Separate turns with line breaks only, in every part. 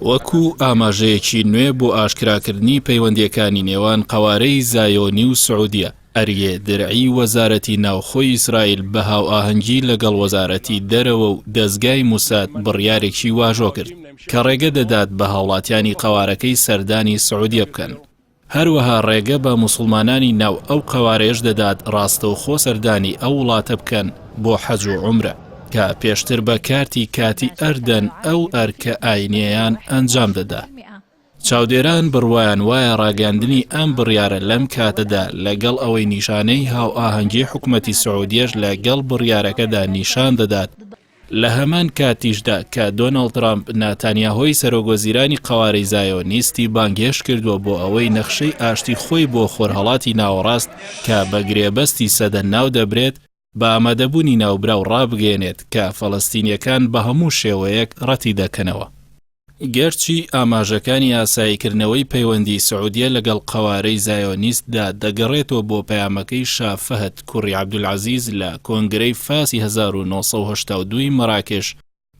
وەکو ئاماژەیەکی نوێ بۆ ئاشکراکردنی پەیوەندیەکانی نێوان قەوارەی زایۆنی و سعودیە، ئەریێ درعی وەزارەتی ناوخۆی ئیسرائیل بە هاوئاهەنگی لەگەڵ وەزارەتی دەرەوە و دەستگای موساد بڕیارێکی واژۆ کرد کە ڕێگە دەدات بە هاوڵاتیانی قەوارەکەی سەردانی سعودیە بکەن. هەروەها ڕێگە بە موسڵمانانی ناو ئەو قەوارەیەش دەدات ڕاستەوخۆ سەردانی ئەو وڵاتە بکەن بۆ حەج و عومرە کە پێشتر بە کاتی ئەردەن ئەو ئەرکە ئاینیەیان ئەنجام دەدا. چاودێران بڕوایان وایە ڕاگەاندنی ئەم بڕیارە لەم کاتەدا لەگەڵ ئەوەی نیشانەی هاوئاهەنگی حکومەتی سعودیەش لەگەڵ بڕیارەکەدا نیشان دەدات لە هەمان کاتیشدا کە دۆناڵد ترامپ ناتانیاهۆی سەرۆکوەزیرانی قەوارەی زایۆنیستی بانگهێش کردووە بۆ ئەوەی نەخشەی ئاشتی خۆی بۆ خۆرهەڵاتی ناوەڕاست کە بە گرێبەستی سەدە ناو دەبرێت بە ئامادەبوونی ناوبراو ڕابگەێنێت کە فەڵەستینیەکان بە هەموو شێوەیەک ڕەتی دەکەنەوە. گەرچی ئاماژەکانی ئاساییکردنەوەی پەیوەندی سعودیە لەگەڵ قەوارەی زایۆنیستدا دەگەڕێتەوە بۆ پەیامەکەی شا فەهد کوڕی عەبدولعەزیز لە کۆنگرەی فاسی 1982 مەراکێش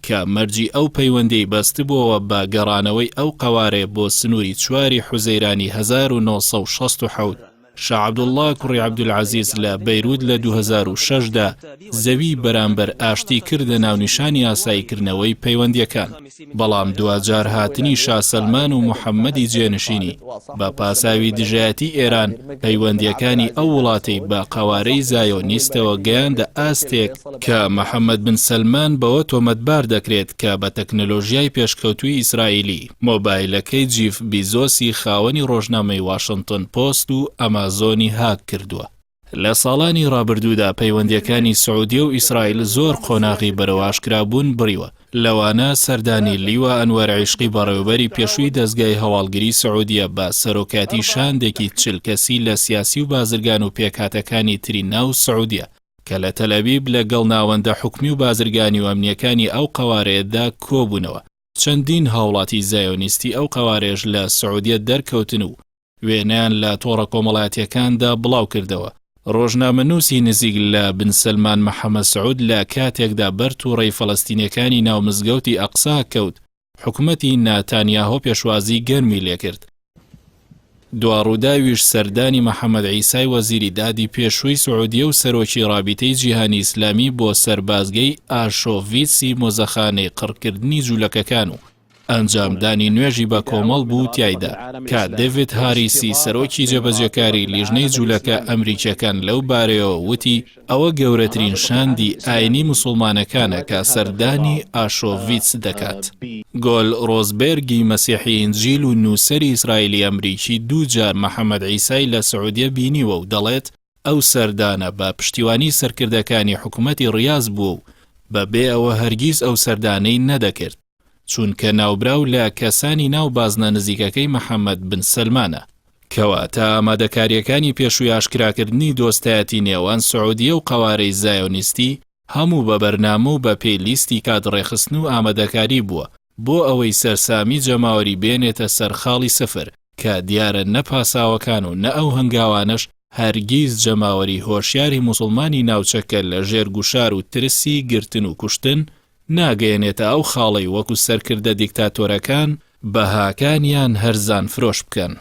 کە مەرجی ئەو پەیوەندەی بەستبووەوە بە گەڕانەوەی ئەو قەوارەیە بۆ سنووری 4 حوزەیرانی 1967. شا عەبدوڵڵا کوڕی عەبدولعەزیز لە بەیروت لە 2006دا زەوی بەرامبەر ئاشتی کردە ناونیشانی ئاساییکردنەوەی پەیوەندیەکان، بەڵام دوجار هاتنی شا سەلمان و موحەممەدی جێنشینی بە پاساوی دژایەتی ئێران پەیوەندیەکانی ئەو وڵاتەی بە قەوارەی زایۆنیستەوە گەیاندە ئاستێک کە محەممەد بن سەلمان بەوە تۆمەتبار دەکرێت کە بە تەکنەلۆژیای پێشکەوتووی ئیسرائیلی مۆبایلەکەی جیف بیزۆسی خاوەنی ڕۆژنامەی واشنگتن پۆست و ئەمازۆنی هاک کردووە. لە ساڵانی ڕابردوودا پەیوەندیەکانی سعودیە و ئیسرائیل زۆر قۆناغی بەرەو ئاشکرابوون بڕیوە، لەوانە سەردانی لیوە ئەنوەر عیشقی بەڕێوەبەری پێشووی دەستگای هەواڵگری سعودیە بە سەرۆکاتی شاندێکی 40 کەسی لە سیاسی و بازرگان و پێکهاتەکانی تری ناو سعودیە کە لە تەلەڤیب لەگەڵ ناوەندە حکومی و بازرگانی و ئەمنیەکانی ئەو قەوارەیەدا کۆبوونەوە. چەندین هاوڵاتی زایۆنیستی ئەو قەوارەیەش لە سعودیە دەرکەوتن و وێنەیان لە تۆڕە کۆمەڵایەتیەکاندا بڵاو کردەوە. ڕۆژنامەنووسی نزیک لە بن سەلمان محەممەد سعود لە کاتێکدا بەر تووڕەی فەڵەستینیەکانی ناو مزگەوتی ئەقسا کەوت، حکومەتی ناتانیاهۆ پێشوازی گەرمی لێکرد. دواڕووداویش سەردانی محەممەد عیسای وەزیری دادی پێشووی سعودیە و سەرۆکی ڕابیتەی جیهانی ئیسلامی بۆ سەربازگەی ئاشۆڤیتسی مۆزەخانەی قڕکردنی جوولەکەکان و ئەنجامدانی نوێژی بە کۆمەڵ بوو تایدا کە دەڤید هاریسی سەرۆکی جێبەجێکاری لیژنەی جوولەکە ئەمریکیەکان لەو بارەیەوە وتی ئەوە گەورەترین شاندی ئاینی موسڵمانەکانە کە سەردانی ئاشۆڤیتس دەکات. گۆل ڕۆزبێرگی مەسیحی ئینجیل و نووسەری ئیسرائیلی ئەمریکی دووجار محەممەد عیسای لە سعودیە بینیوە و دەڵێت ئەو سەردانە بە پشتیوانی سەرکردەکانی حکومەتی ڕیاض بوو و بەبێ ئەوە هەرگیز ئەو سەردانەی نەدەکرد، چونکە ناوبراو لە کەسانی ناو بازنە نزیکەکەی محەممەد بن سەلمانە. کەواتە ئامادەکاریەکانی پێشووی ئاشکراکردنی دۆستایەتی نێوان سعودیە و قەوارەی زایۆنیستی هەموو بە بەرنامە و بە پێیلیستی کاتڕێخستن و ئامادەکاری بووە بۆ ئەوەی سەرسامی جەماوەری بێنێتە سەرخاڵی سەفر کە دیارە نەپاساوەکان و نە ئەو هەنگاوانش هەرگیز جەماوەری هۆشیاری موسڵمانی ناوچەکە لە ژێر گوشار و ترسی گرتن و کوشتن ناگەیەنێتە ئەو خاڵەی وەکو سەرکردە دیکتاتۆرەکان بەهاکانیان هەرزان فرۆش بکەن.